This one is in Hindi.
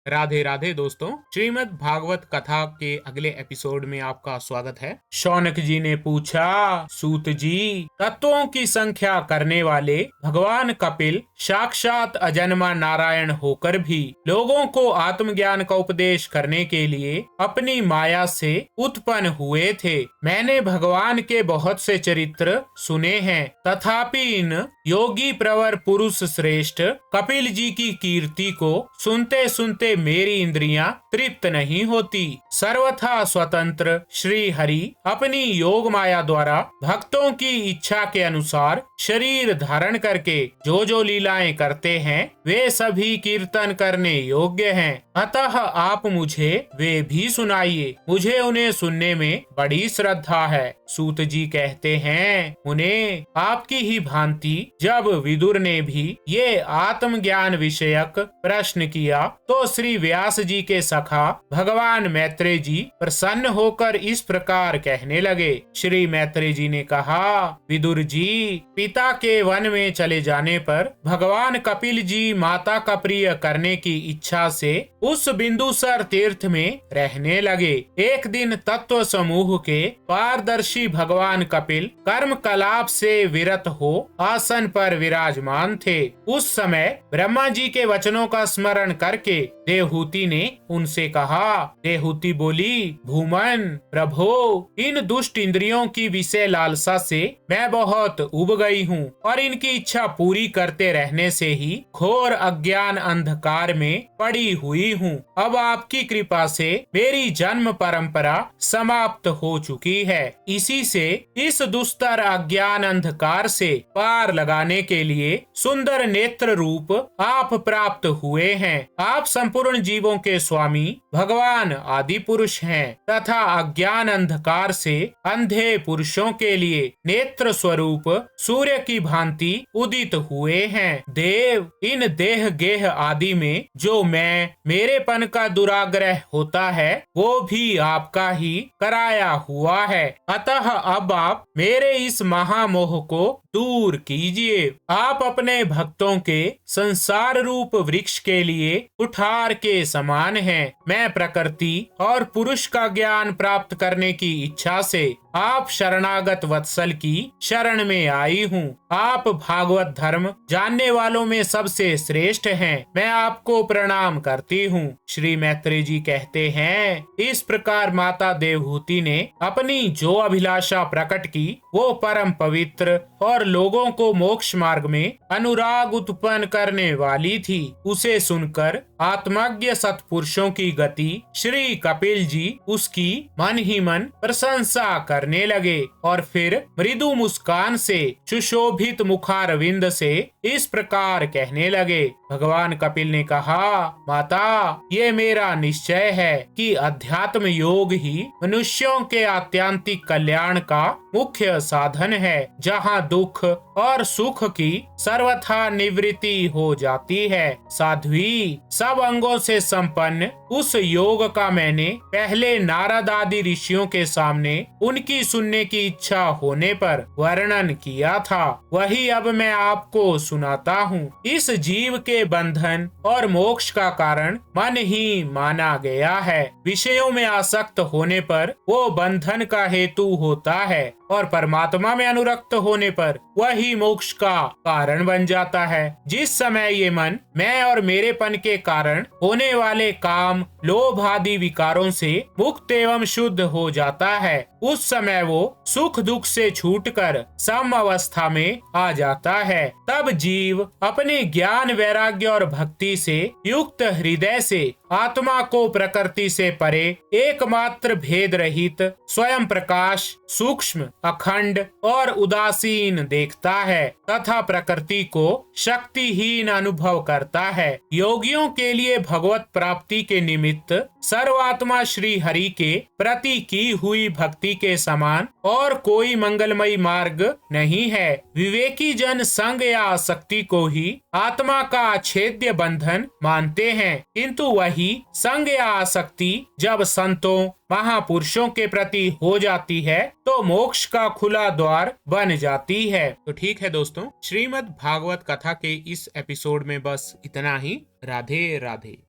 राधे राधे दोस्तों, श्रीमद् भागवत कथा के अगले एपिसोड में आपका स्वागत है। शौनक जी ने पूछा, सूत जी, तत्वों की संख्या करने वाले भगवान कपिल साक्षात अजन्मा नारायण होकर भी लोगों को आत्मज्ञान का उपदेश करने के लिए अपनी माया से उत्पन्न हुए थे। मैंने भगवान के बहुत से चरित्र सुने हैं, तथापि इन योगी प्रवर पुरुष श्रेष्ठ कपिल जी की कीर्ति को सुनते सुनते मेरी इंद्रियां तृप्त नहीं होती। सर्वथा स्वतंत्र श्री हरि अपनी योग माया द्वारा भक्तों की इच्छा के अनुसार शरीर धारण करके जो जो लीलाएं करते हैं वे सभी कीर्तन करने योग्य हैं। अतः आप मुझे वे भी सुनाइए, मुझे उन्हें सुनने में बड़ी श्रद्धा है। सूत जी कहते हैं, उन्हें आपकी ही भांति जब विदुर ने भी ये आत्मज्ञान विषयक प्रश्न किया तो श्री व्यास जी के सखा भगवान मैत्रेय जी प्रसन्न होकर इस प्रकार कहने लगे। श्री मैत्रेय जी ने कहा, विदुर जी, पिता के वन में चले जाने पर भगवान कपिल जी माता का प्रिय करने की इच्छा से उस बिंदुसर तीर्थ में रहने लगे। एक दिन तत्व समूह के पारदर्शी भगवान कपिल कर्म कलाप से विरत हो आसन पर विराजमान थे। उस समय ब्रह्मा जी के वचनों का स्मरण करके देवहूति ने उनसे कहा। देवहूति बोली, भूमन प्रभो, इन दुष्ट इंद्रियों की विषय लालसा से मैं बहुत उब गई हूँ और इनकी इच्छा पूरी करते रहने से ही घोर अज्ञान अंधकार में पड़ी हुई हूँ। अब आपकी कृपा से मेरी जन्म परंपरा समाप्त हो चुकी है। इसी से इस दुस्तर अज्ञान अंधकार से पार लगाने के लिए सुंदर नेत्र रूप आप प्राप्त हुए हैं। आप संपूर्ण जीवों के स्वामी भगवान आदि पुरुष हैं तथा अज्ञान अंधकार से अंधे पुरुषों के लिए नेत्र स्वरूप सूर्य की भांति उदित हुए हैं। देव, इन देह गेह आदि में जो मैं मेरेपन का दुराग्रह होता है वो भी आपका ही कराया हुआ है। अतः अब आप मेरे इस महामोह को दूर कीजिए। आप अपने भक्तों के संसार रूप वृक्ष के लिए कुठार के समान हैं। मैं प्रकृति और पुरुष का ज्ञान प्राप्त करने की इच्छा से आप शरणागत वत्सल की शरण में आई हूँ। आप भागवत धर्म जानने वालों में सबसे श्रेष्ठ हैं। मैं आपको प्रणाम करती हूँ। श्री मैत्रेय जी कहते हैं, इस प्रकार माता देवहूति ने अपनी जो अभिलाषा प्रकट की वो परम पवित्र और लोगों को मोक्ष मार्ग में अनुराग उत्पन्न करने वाली थी। उसे सुनकर आत्मज्ञ सत्पुरुषों की गति श्री कपिल जी उसकी मन ही मन प्रशंसा करने लगे और फिर मृदु मुस्कान से सुशोभित मुखारविंद से इस प्रकार कहने लगे। भगवान कपिल ने कहा, माता, ये मेरा निश्चय है कि अध्यात्म योग ही मनुष्यों के आत्यांतिक कल्याण का मुख्य साधन है, जहाँ दुख और सुख की सर्वथा निवृत्ति हो जाती है। साध्वी, सब अंगों से संपन्न उस योग का मैंने पहले नारद आदि ऋषियों के सामने उनकी सुनने की इच्छा होने पर वर्णन किया था, वही अब मैं आपको सुनाता हूँ। इस जीव के बंधन और मोक्ष का कारण मन ही माना गया है। विषयों में आसक्त होने पर वो बंधन का हेतु होता है और परमात्मा में अनुरक्त होने पर वही मोक्ष का कारण बन जाता है। जिस समय ये मन मैं और मेरेपन के कारण होने वाले काम, लोभ आदि विकारों से मुक्त एवं शुद्ध हो जाता है, उस समय वो सुख दुख से छूटकर सम अवस्था में आ जाता है। तब जीव अपने ज्ञान, वैराग्य और भक्ति से युक्त हृदय से आत्मा को प्रकृति से परे एकमात्र भेद रहित स्वयं प्रकाश, सूक्ष्म, अखंड और उदासीन देखता है तथा प्रकृति को शक्तिहीन अनुभव करता है। योगियों के लिए भगवत प्राप्ति के निमित्त सर्वात्मा श्री हरि के प्रति की हुई भक्ति के समान और कोई मंगलमयी मार्ग नहीं है। विवेकी जन संग या आसक्ति को ही आत्मा का अछेद्य बंधन मानते हैं, किंतु वही संग या आसक्ति जब संतों, महापुरुषों के प्रति हो जाती है तो मोक्ष का खुला द्वार बन जाती है। तो ठीक है दोस्तों, श्रीमद् भागवत कथा के इस एपिसोड में बस इतना ही। राधे राधे।